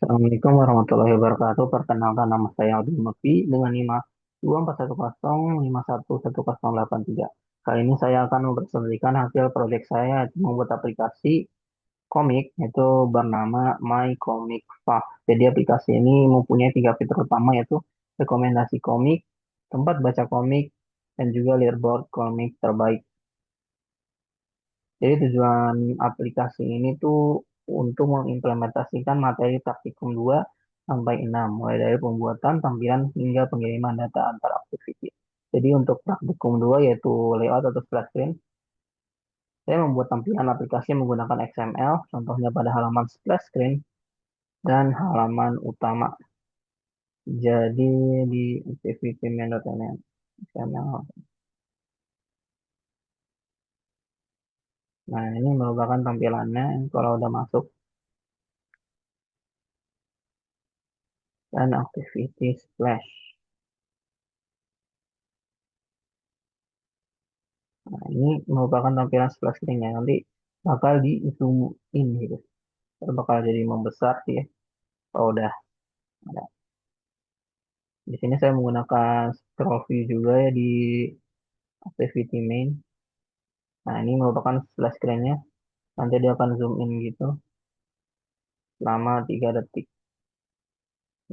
Assalamualaikum warahmatullahi wabarakatuh. Perkenalkan nama saya Abdul Mufti dengan NIM 24101118083. Kali ini saya akan mempresentasikan hasil proyek saya yaitu membuat aplikasi komik yaitu bernama My Comic Fah. Jadi aplikasi ini mempunyai tiga fitur utama yaitu rekomendasi komik, tempat baca komik, dan juga leaderboard komik terbaik. Jadi tujuan aplikasi ini tuh untuk mengimplementasikan materi praktikum 2 sampai 6, mulai dari pembuatan, tampilan, hingga pengiriman data antar activity. Jadi untuk praktikum 2 yaitu layout atau splash screen, saya membuat tampilan aplikasi menggunakan XML, contohnya pada halaman splash screen dan halaman utama. Jadi di activity main.nl XML. Nah, ini merupakan tampilannya kalau udah masuk dan activity splash. Nah, ini merupakan tampilan splash screen-nya. Nanti bakal di zoom in gitu. Terus bakal jadi membesar sih ya. Oh, udah ada. Di sini saya menggunakan scroll view juga ya di activity main. Nah, ini merupakan splash screen-nya. Nanti dia akan zoom in gitu selama 3 detik.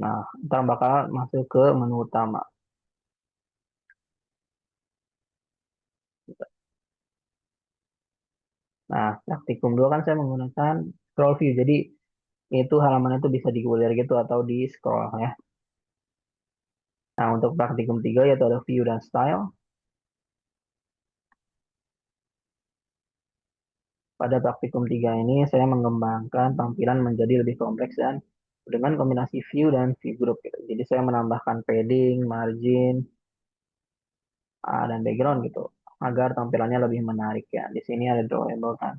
Nah, ntar bakal masuk ke menu utama. Nah, praktikum 2 kan saya menggunakan scroll view. Jadi itu halaman itu bisa digulir gitu atau di scroll ya. Nah, untuk praktikum 3 yaitu ada view dan style. Pada praktikum 3 ini saya mengembangkan tampilan menjadi lebih kompleks dan dengan kombinasi view dan view group gitu. Jadi saya menambahkan padding, margin, dan background gitu agar tampilannya lebih menarik ya. Di sini ada drawable kan,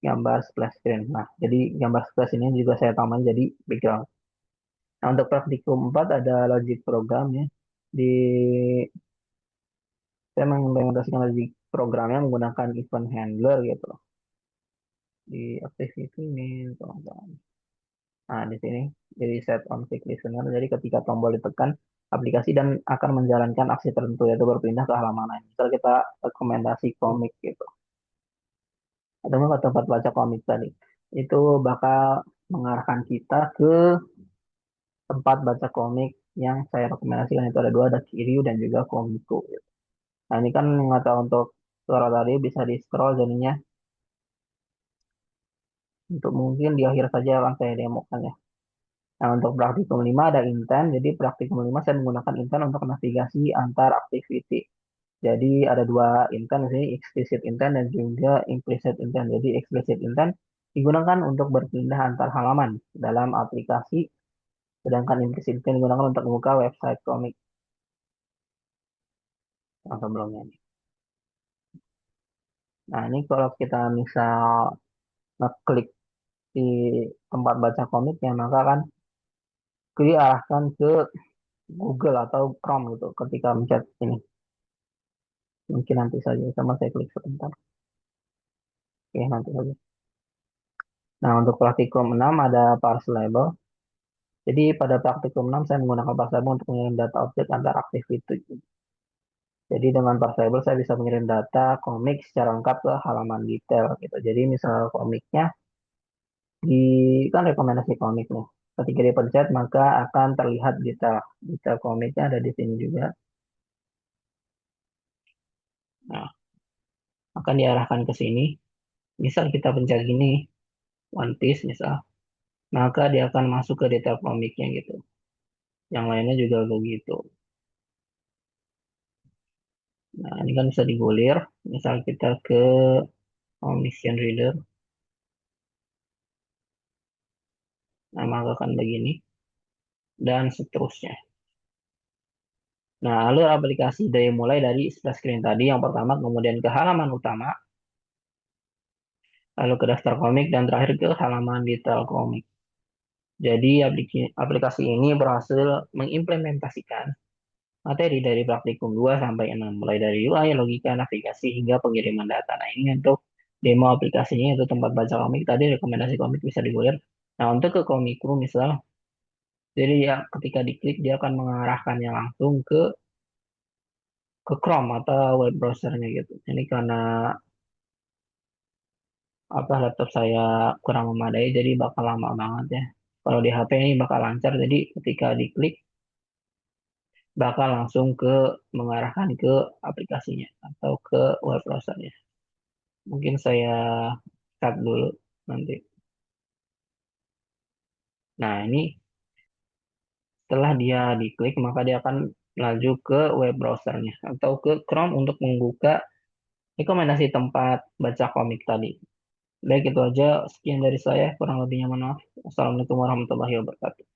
gambar splash screen. Nah, jadi gambar splash ini juga saya tambahin jadi background. Nah, untuk praktikum 4 ada logic program ya. Di saya mengimplementasikan logic programnya menggunakan event handler gitu loh. Di activity ini teman-teman. Nah, di sini jadi set on click listener. Jadi ketika tombol ditekan, aplikasi dan akan menjalankan aksi tertentu yaitu berpindah ke halaman lain. Misal kita rekomendasi komik gitu. Atau ke tempat baca komik tadi. Itu bakal mengarahkan kita ke tempat baca komik yang saya rekomendasikan itu ada dua, ada Kiryu dan juga Komiko. Gitu. Nah, ini kan nggak tahu untuk suara tadi bisa di scroll jadinya. Untuk mungkin di akhir saja akan saya demokan ya. Nah, untuk praktikum 5 ada intent. Jadi praktikum 5 saya menggunakan intent untuk navigasi antar activity. Jadi ada dua intent sih, explicit intent dan juga implicit intent. Jadi explicit intent digunakan untuk berpindah antar halaman dalam aplikasi, sedangkan implicit intent digunakan untuk membuka website komik yang sebelumnya. Nah, ini kalau kita misal ngeklik di tempat baca komiknya, maka kan diarahkan ke Google atau Chrome gitu ketika mencet ini. Mungkin nanti saja, sama saya klik sebentar. Oke, nanti saja. Nah, untuk praktikum 6 ada parse label. Jadi pada praktikum 6 saya menggunakan parse label untuk mengirim data objek antar activity. Jadi dengan parse label saya bisa mengirim data komik secara lengkap ke halaman detail gitu. Jadi misal komiknya di kan rekomendasi komik nih. Ketika dipencet maka akan terlihat detail. Detail komiknya ada di sini juga. Nah, akan diarahkan ke sini. Misal kita pencet gini, One Piece misal, maka dia akan masuk ke detail komiknya gitu. Yang lainnya juga begitu. Nah, ini kan bisa digulir. Misal kita ke Omniscient Reader. Nah, maka akan begini. Dan seterusnya. Nah, alur aplikasi dari mulai dari splash screen tadi yang pertama, kemudian ke halaman utama, lalu ke daftar komik, dan terakhir ke halaman detail komik. Jadi aplikasi ini berhasil mengimplementasikan materi dari praktikum 2 sampai 6, mulai dari UI, logika, navigasi, hingga pengiriman data. Nah, ini untuk demo aplikasinya itu tempat baca komik. Tadi rekomendasi komik bisa digulir. Nah, untuk ke Komikru misal, Jadi ya ketika diklik dia akan mengarahkannya langsung ke Chrome atau web browsernya gitu. Ini karena apa laptop saya kurang memadai jadi bakal lama banget ya. Kalau di HP ini bakal lancar jadi ketika diklik bakal langsung mengarahkan ke aplikasinya atau ke web browsernya. Mungkin saya start dulu nanti. Nah, ini setelah dia diklik maka dia akan laju ke web browsernya atau ke Chrome untuk membuka rekomendasi tempat baca komik tadi. Baik, itu aja. Sekian dari saya. Kurang lebihnya mohon maaf. Assalamualaikum warahmatullahi wabarakatuh.